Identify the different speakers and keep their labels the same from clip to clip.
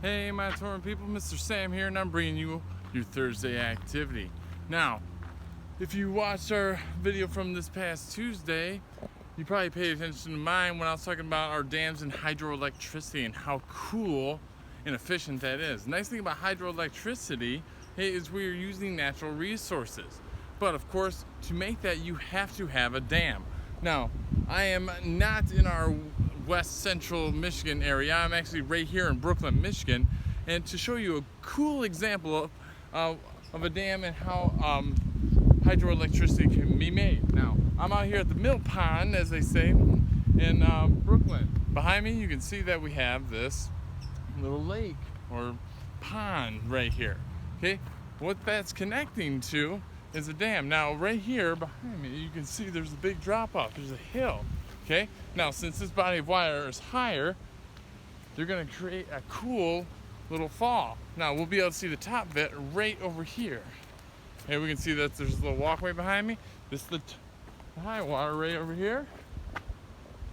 Speaker 1: Hey, my touring people, Mr. Sam here, and I'm bringing you your Thursday activity. Now, if you watched our video from this past Tuesday, you probably paid attention to mine when I was talking about our dams and hydroelectricity and how cool and efficient that is. The nice thing about hydroelectricity is we're using natural resources. But of course, to make that, you have to have a dam. Now, I am not in our west central Michigan area. I'm actually right here in Brooklyn, Michigan, and to show you a cool example of a dam and how hydroelectricity can be made. Now, I'm out here at the Mill Pond, as they say, in Brooklyn. Behind me, you can see that we have this little lake or pond right here. Okay, what that's connecting to is a dam. Now, right here behind me, you can see there's a big drop off. There's a hill. Okay, now since this body of water is higher, they're going to create a cool little fall. Now we'll be able to see the top of it right over here. Okay, we can see that there's a little walkway behind me. This is the high water right over here.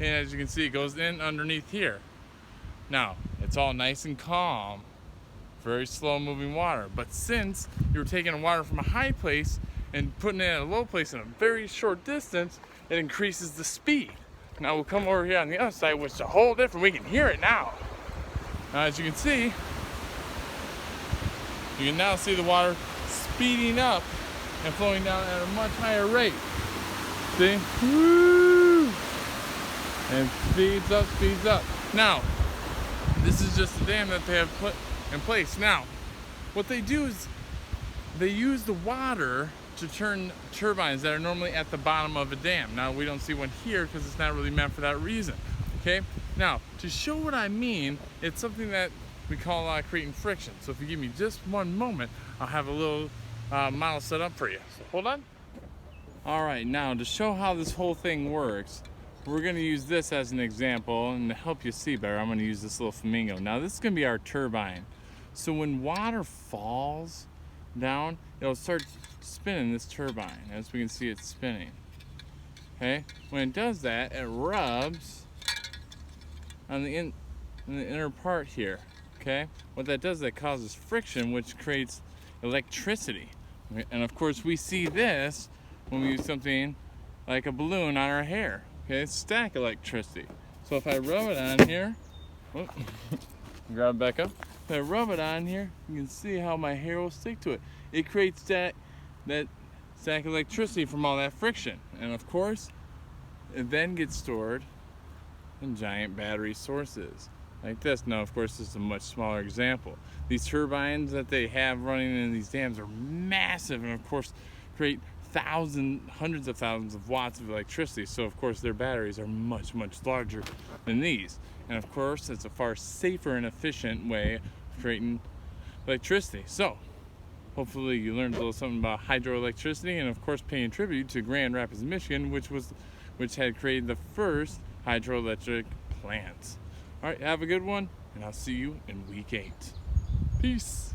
Speaker 1: And as you can see, it goes in underneath here. Now, it's all nice and calm. Very slow moving water. But since you're taking water from a high place and putting it in a low place in a very short distance, it increases the speed. Now we'll come over here on the other side, which is a whole different, we can hear it now. Now as you can see, you can now see the water speeding up and flowing down at a much higher rate. See? Woo! And speeds up, speeds up. Now, this is just a dam that they have put in place. Now, what they do is they use the water to turn turbines that are normally at the bottom of a dam. Now, we don't see one here because it's not really meant for that reason. Okay? Now, to show what I mean, it's something that we call creating friction. So if you give me just one moment, I'll have a little model set up for you. So hold on. All right, now to show how this whole thing works, we're going to use this as an example, and to help you see better, I'm going to use this little flamingo. Now, this is going to be our turbine. So when water falls down, it'll start spinning this turbine. As we can see, it's spinning. Okay, when it does that, it rubs on the inner part here. Okay, what that does, that causes friction, which creates electricity. Okay? And of course, we see this when we use something like a balloon on our hair. Okay, it's static electricity. So if I rub it on here, grab it back up. If I rub it on here, you can see how my hair will stick to it. It creates that static electricity from all that friction. And of course, it then gets stored in giant battery sources like this. Now, of course, this is a much smaller example. These turbines that they have running in these dams are massive and of course create hundreds of thousands of watts of electricity. So of course their batteries are much, much larger than these. And of course, it's a far safer and efficient way of creating electricity. So hopefully you learned a little something about hydroelectricity, and of course paying tribute to Grand Rapids, Michigan, which had created the first hydroelectric plants. All right, have a good one, and I'll see you in week 8. Peace.